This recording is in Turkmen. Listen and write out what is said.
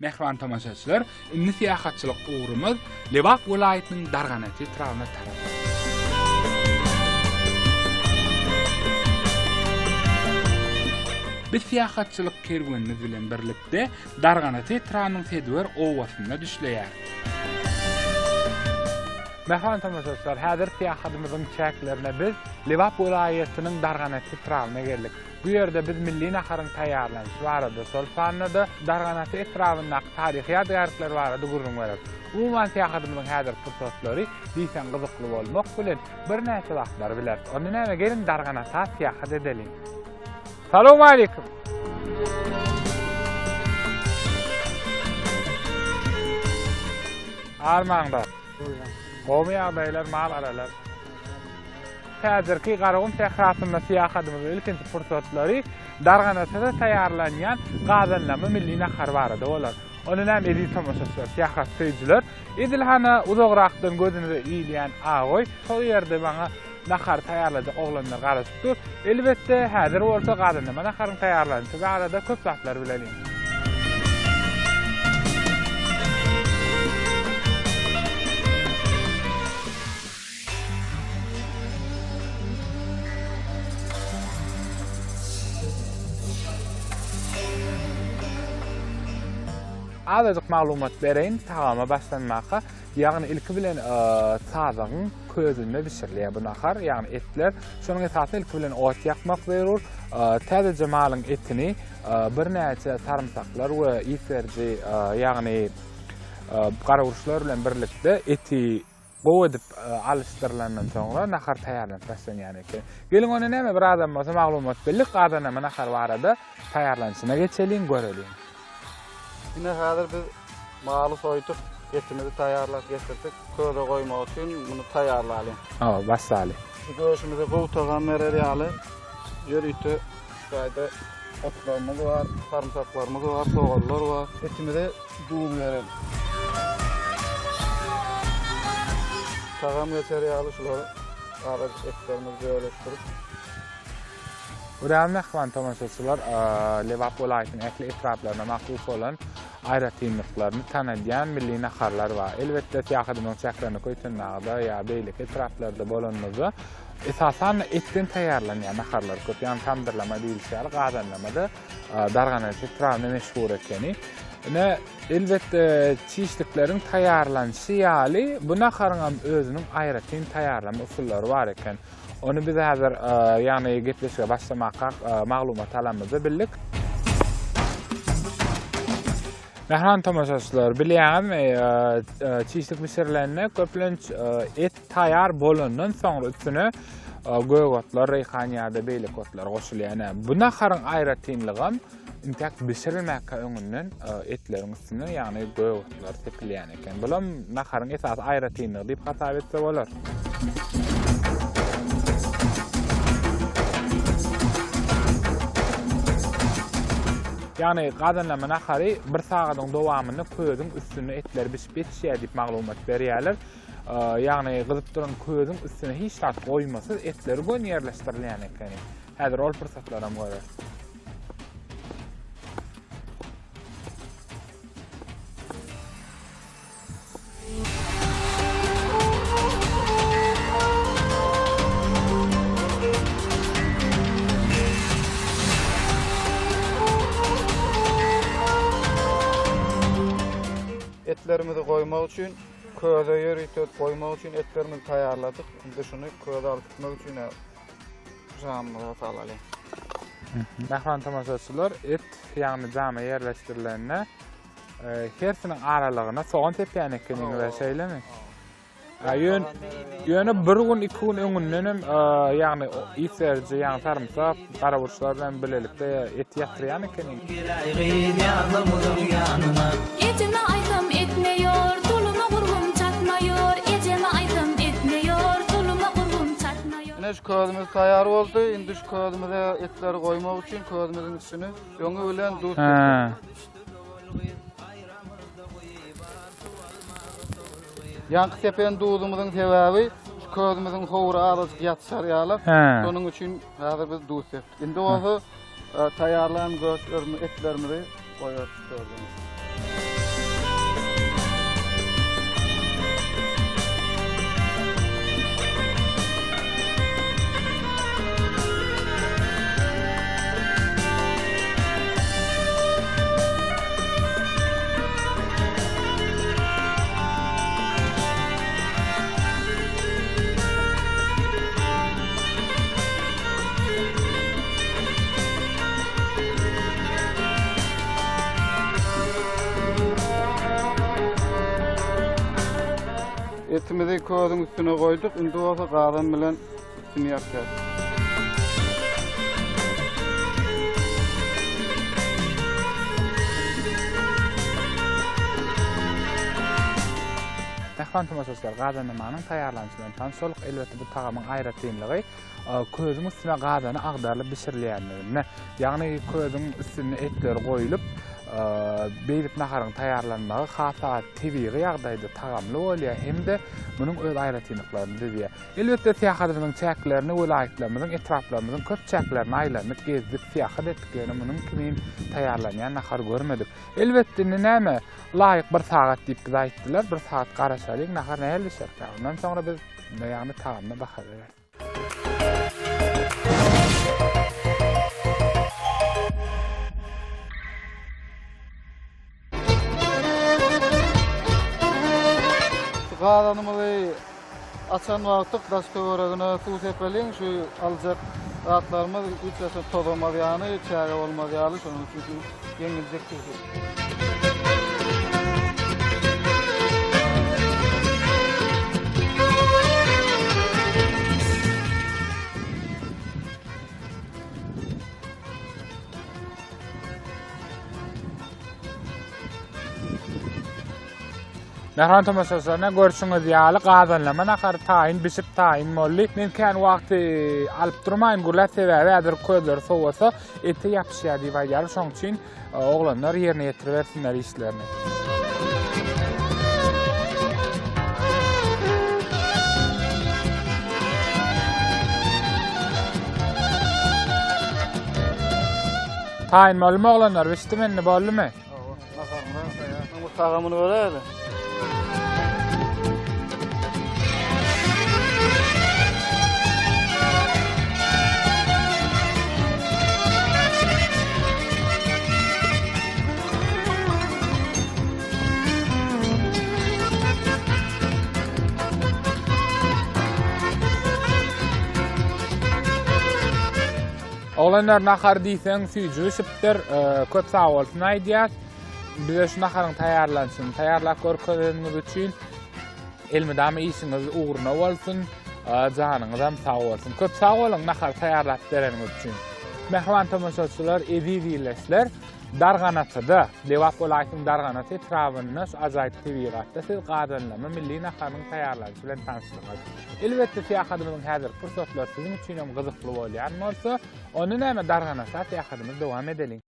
Mehriban tamaşaçylar, inni siýahatçylyk ugrumyz Lebap welaýatynyň Darganaty trawyna tarap. Biz siýahatçylyk kerwenimiz bilen birlikde Darganaty trawynyň Tedwer owasyna düşleýär. Mehriban tamaşaçylar, häzir siýahatymyzyň çäklerine biz Lebap welaýatynyň Darganaty trawyna geldik. Bu yerde biz milli naharyň taýýarlanýy barada sol fanynda Darganaty etrawyna taryhy ýadgarlyklar barada gurrun berip. Umuman siýahatymyzyň häzir pursatlary diýsen gyzykly bolmak bilen bir näçe wagtlar biler. Onu näme gelin Darganaty siýahat edelim. Salamu alaykum. Armanda. Gomy ýagdaýlar, mal aralar. Häzirki garagum tähratyny siýahatymyzyň ilkinji pursatlary Darganatyda taýýarlanýan gazanlama milli nahar barada bolar. Onu näme edip tamaşaçylar, siýahat söýjiler, edil hana uzagrakdan gözüňize iýilýän agoý, şol ýerde baňa nahar taýýarlajak oglanlar garaşypdyr. Elbetde häzir bolsa gazanlama naharyň taýýarlanyşy barada köp zatlar bilelim. Azajyk maglumat bereýin tagama başlanmakka. Ýagny ilki bilen sazagyň közünde bişirilýär bu nahar, ýagny etler. Şonuň esasy ilki bilen ot ýakmak zerur. Täze malyň etini bir näçe sarymsaklar we ýeterli ýagny garawurşlar bilen birlikde eti gow edip alışdyrylandan soňra nahar taýýarlanýar başlanýar eken. Gelin onu näme bir adam bolsa maglumat bildik, adana nahar barada taýýarlanýyna geçelim, görelim. Yine häzir biz maly soýup, etimizi taýýarlap getirdik. Köze goýmak üçin bunu taýýarlaýar. Başlaly. Göşümizde gowtagan mereriýaly. Ýörüýte gaýda otlarymyz bar, sarymsaklarymız bar, soğallar bar. Etimizi duýup berelim. Tagam materiýaly şolary ara etlerimizi ýöleşdirip. Uran mehman tamaşaçylar, Lebap welaýatynyň ekli etraplaryna mahluk bolan aýratynlyklaryny tanadýan milli naharlar bar. Elbetde siýahatymyň çäklerini köýtünmäde ýa beýlik etraplarda bolanmyza esasan etden taýýarlanýan naharlar köp. Ýani tamdyrlama diýilýär, gazanlamada Darganaty trawyny meşhur ekeni. Elbetde çiýişlikleriň taýýarlanýy ýaly bu naharyň özüniň aýratyn taýýarlama usullary bar eken. Onu biz häzir ýagny gepleşige başlamakka maglumat alamyzy bildik. Mehriban tamaşaçylar, bilýärmi, çiýişlik misirlerine köplenç et taýýar bolandan soňra üstüne göýgotlar, reyhan ýa-da beýlik otlar goşulýar. Bu naharyň aýratynlygy intak bişirilmäkkä öňünden etleriň üstüne ýagny göýgotlar sepilýär eken. Bulam naharyň esas aýratynlygy diýip hatap etse bolar. Yani gazanlama nahary bir sagatyň dowamyny köýüň üstüne etler bişip ýetişýär diýip maglumat berýärler. Ýagny gyzyp duran köýüň üstüne hiç tat goýmasy etler gön ýerleşdirilýär eken. Häzir ol pursatlaram goýar. Etlerimizi goýmak üçin köze ýörüýtip goýmak üçin etlerimizi taýýarladyk. Indi şunu köze alyp gitmek üçin jamyga salaly. Mehriban tamaşaçylar, et ýagny jama ýerleşdirilende hersiniň aralygyna soğan tepýän ekeniňi we şeýlemi? Ýöne bir gün, 2 gün öňünden ýagny ýeterli ýagny sarymsak, garawurşlar bilen bilelikde et ýatrýan ekeniň. Etime aýdym etmeýär, tuluma gurgum çatmaýar. Etime aýdym etmeýär, tuluma gurgum çatmaýar. Ine şu közümüz taýýar boldy. Indi şu közümize etleri goýmak üçin közümizin üstüne ýöňe bilen duz. Ýanky tepen duzumyzyň sebäbi şu közümizin howra arasyk ýatşar ýalyp, şonuň üçin häzir biz duz sepdik. Indi oňa taýýarlanan göçlerimi, etlerimi goýup çykdyk. Etimizi közüň üstüne koyduk. Indi olsa gadan bilen üstüne yapacağız. Tähwan tomasoslar gadanlamagyň taýarlanýasynyň tanşylyk elbetde bu tagamyň aýratynlygy közüň üstüne gadany agdarlyp bişirilýändigine. Ýagny közüň üstüne etler goýulyp beýlip naharyň taýarlanmagy hata tebiği ýagdaýda tagamly bolýar hemde munyň öz aýratynlyklaryny diýär. Elbetde tähadymyň çäklerini welaýetlerimizin etraplarymyzyň köp çäklerini aýlanyp gezdik, tähad etdiklerini munyň kimin taýarlanýan nahar görmedik. Elbetde näme laýyk bir sagat diýip biz aýtdylar, bir sagat garaşalyk nahar näme işler. Ondan soňra biz ýagny tagamna bakarlar. Gadanymyzy açan wagtda daş töweregine suw sepeliň şu aljak atlarymyz üç ýasa tozamaz ýany çäge bolmaz ýaly şonuň üçin ýeňiljek türdi. Nähran tomasoslarna görüşüňiz ýaly gadanlama nahar taýyn bişip taýyn molly. Men kän wagty alyp durmaýyn gurlar sebäbi ädir közleri sowasa ete ýapyşýar diýip aýdýar. Şoň üçin oglanlar ýerine ýetirbersinler işlerini. Taýyn molly oglanlar bişdi meni bollymy? Bu tagamyny göreýärler. Oglanlar nahar diýseň süýjü işipdir, köp sag bolsun aýdýar. Bize şu naharyň taýarlanşyny taýarlap görkezýänimiz üçin elmidamy işiňiz uğruna bolsun, janyňyz hem sag bolsun. Köp sag bolan nahar taýarlap bereniňiz üçin. Mehman tomashaçylar ediýärler. Darganatyda, Lewap welaýatynyň Darganaty etrawyna ajaýyp tebigatda siz gadanlama milli naharyň taýarlanyşy bilen tanışdyňyz. Elbetde tähadymyň häzir pursatlar sizin üçin hem gyzykly bolýan bolsa, onu näme Darganaty tähadymyz dowam edeliň.